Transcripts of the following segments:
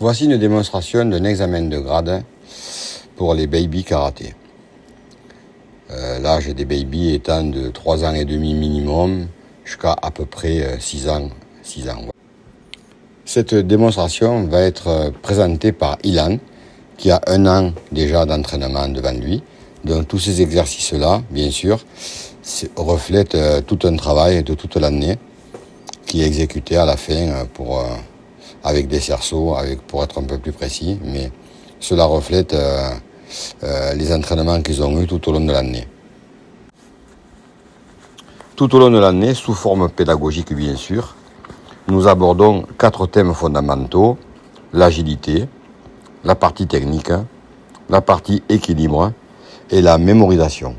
Voici une démonstration d'un examen de grade pour les baby karaté. L'âge des baby étant de 3 ans et demi minimum jusqu'à à peu près 6 ans. Cette démonstration va être présentée par Ilan, qui a 1 an déjà d'entraînement devant lui. Donc tous ces exercices-là, bien sûr, reflètent tout un travail de toute l'année qui est exécuté à la fin avec des cerceaux, pour être un peu plus précis, mais cela reflète les entraînements qu'ils ont eus tout au long de l'année. Tout au long de l'année, sous forme pédagogique bien sûr, nous abordons 4 thèmes fondamentaux: l'agilité, la partie technique, la partie équilibre et la mémorisation.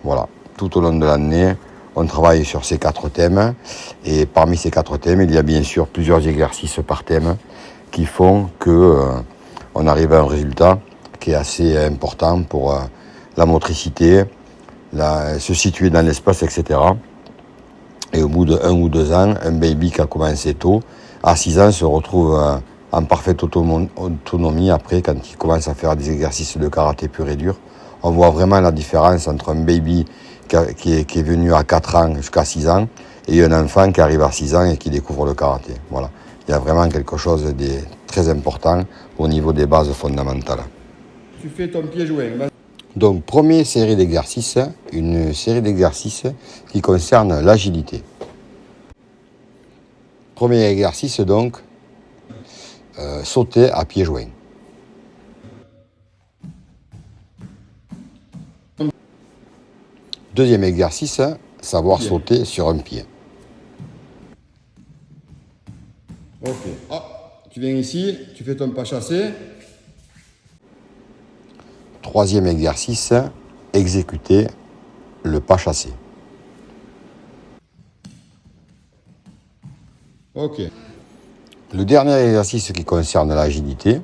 Voilà, tout au long de l'année, on travaille sur ces 4 thèmes, et parmi ces 4 thèmes, il y a bien sûr plusieurs exercices par thème qui font on arrive à un résultat qui est assez important pour la motricité, se situer dans l'espace, etc. Et au bout de 1 ou 2 ans, un baby qui a commencé tôt, à 6 ans, se retrouve en parfaite autonomie après, quand il commence à faire des exercices de karaté pur et dur. On voit vraiment la différence entre un baby qui est venu à 4 ans jusqu'à 6 ans et un enfant qui arrive à 6 ans et qui découvre le karaté. Voilà. Il y a vraiment quelque chose de très important au niveau des bases fondamentales. Tu fais ton pied joint. Donc, première série d'exercices, une série d'exercices qui concerne l'agilité. Premier exercice donc, sauter à pieds joints. Deuxième exercice, savoir sauter sur un pied. Ok. Hop. Tu viens ici, tu fais ton pas chassé. Troisième exercice, exécuter le pas chassé. Ok. Le dernier exercice qui concerne l'agilité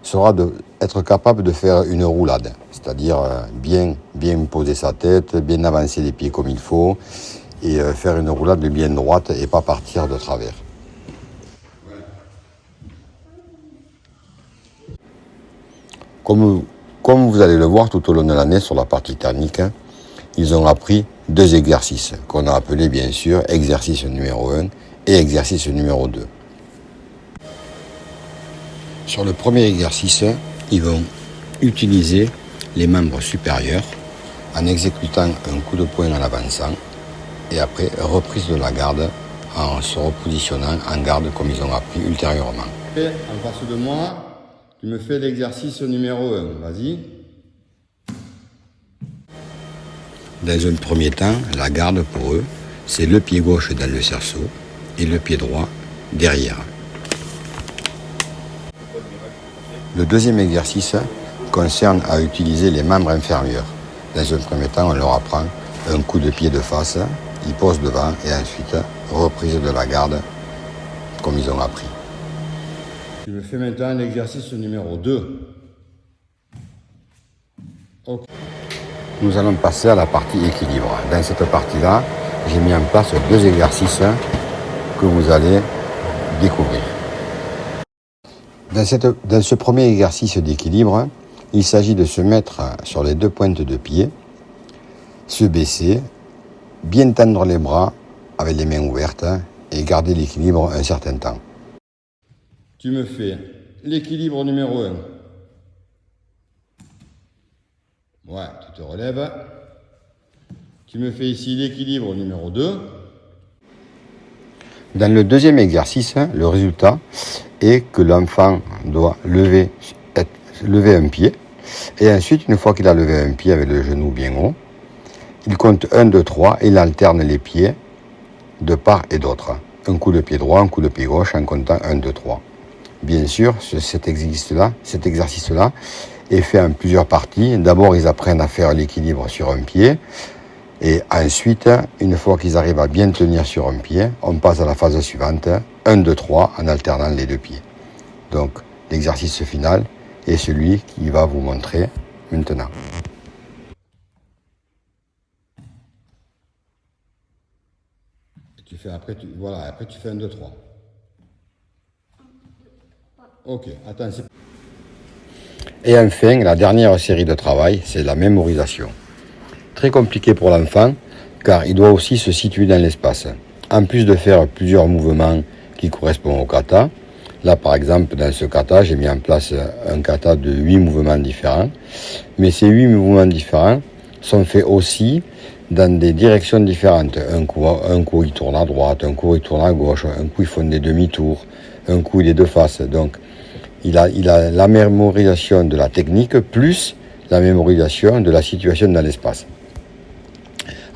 sera d'être capable de faire une roulade, c'est-à-dire bien poser sa tête, bien avancer les pieds comme il faut et faire une roulade bien droite et pas partir de travers. Comme vous allez le voir tout au long de l'année sur la partie technique, ils ont appris 2 exercices qu'on a appelés bien sûr exercice numéro 1 et exercice numéro 2. Sur le premier exercice, ils vont utiliser les membres supérieurs en exécutant un coup de poing en avançant et après reprise de la garde en se repositionnant en garde comme ils ont appris ultérieurement. En face de moi, tu me fais l'exercice numéro 1. Vas-y. Dans un premier temps, la garde pour eux, c'est le pied gauche dans le cerceau et le pied droit derrière. Le deuxième exercice concerne à utiliser les membres inférieurs. Dans un premier temps, on leur apprend un coup de pied de face, ils posent devant et ensuite reprise de la garde comme ils ont appris. Tu me fais maintenant l'exercice numéro 2. Ok. Nous allons passer à la partie équilibre. Dans cette partie-là, j'ai mis en place 2 exercices que vous allez découvrir. Dans ce premier exercice d'équilibre, il s'agit de se mettre sur les 2 pointes de pied, se baisser, bien tendre les bras avec les mains ouvertes et garder l'équilibre un certain temps. Tu me fais l'équilibre numéro 1. Ouais, tu te relèves. Tu me fais ici l'équilibre numéro 2. Dans le deuxième exercice, le résultat est que l'enfant doit lever un pied. Et ensuite, une fois qu'il a levé un pied avec le genou bien haut, il compte 1, 2, 3 et il alterne les pieds de part et d'autre. Un coup de pied droit, un coup de pied gauche en comptant 1, 2, 3. Bien sûr, cet exercice-là est fait en plusieurs parties. D'abord, ils apprennent à faire l'équilibre sur un pied. Et ensuite, une fois qu'ils arrivent à bien tenir sur un pied, on passe à la phase suivante, 1, 2, 3, en alternant les 2 pieds. Donc, l'exercice final est celui qui va vous montrer maintenant. Tu fais après, après tu fais 1, 2, 3. Ok, attends, c'est... Et enfin, la dernière série de travail, c'est la mémorisation. Très compliqué pour l'enfant, car il doit aussi se situer dans l'espace. En plus de faire plusieurs mouvements qui correspondent au kata, là par exemple dans ce kata, j'ai mis en place un kata de 8 mouvements différents, mais ces 8 mouvements différents sont faits aussi dans des directions différentes. Un coup il tourne à droite, un coup il tourne à gauche, un coup il font des demi-tours, un coup il est de face. Donc il a la mémorisation de la technique plus la mémorisation de la situation dans l'espace.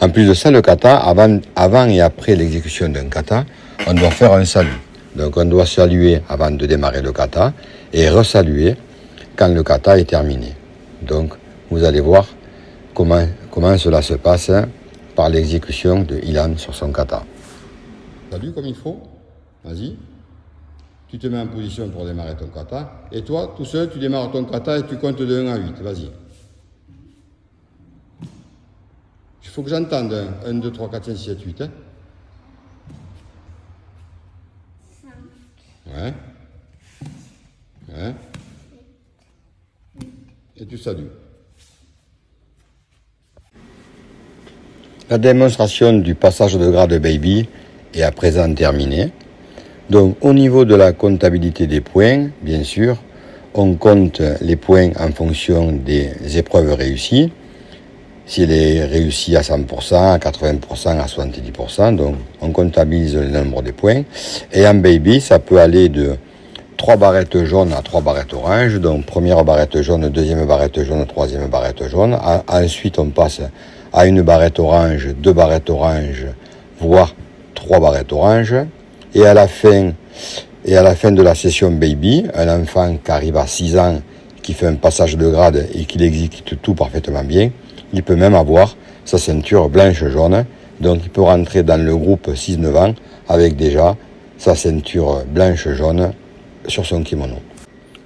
En plus de ça, le kata, avant et après l'exécution d'un kata, on doit faire un salut. Donc on doit saluer avant de démarrer le kata et resaluer quand le kata est terminé. Donc vous allez voir comment cela se passe par l'exécution de Ilan sur son kata. Salut comme il faut. Vas-y. Tu te mets en position pour démarrer ton kata. Et toi, tout seul, tu démarres ton kata et tu comptes de 1 à 8. Vas-y. Il faut que j'entende 1, 2, 3, 4, 5, 6, 7, 8. Hein. Ouais. Ouais. Et tu salues. La démonstration du passage de grade baby est à présent terminée. Donc au niveau de la comptabilité des points, bien sûr, on compte les points en fonction des épreuves réussies. S'il est réussi à 100%, à 80%, à 70%, donc on comptabilise le nombre de points. Et en baby, ça peut aller de 3 barrettes jaunes à 3 barrettes oranges. Donc première barrette jaune, deuxième barrette jaune, troisième barrette jaune. Ensuite, on passe à une barrette orange, 2 barrettes oranges, voire 3 barrettes oranges. Et à la fin de la session baby, un enfant qui arrive à 6 ans, qui fait un passage de grade et qui exécute tout parfaitement bien, il peut même avoir sa ceinture blanche-jaune. Donc il peut rentrer dans le groupe 6-9 ans avec déjà sa ceinture blanche-jaune sur son kimono.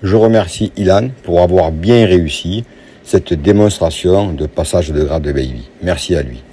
Je remercie Ilan pour avoir bien réussi cette démonstration de passage de grade de baby. Merci à lui.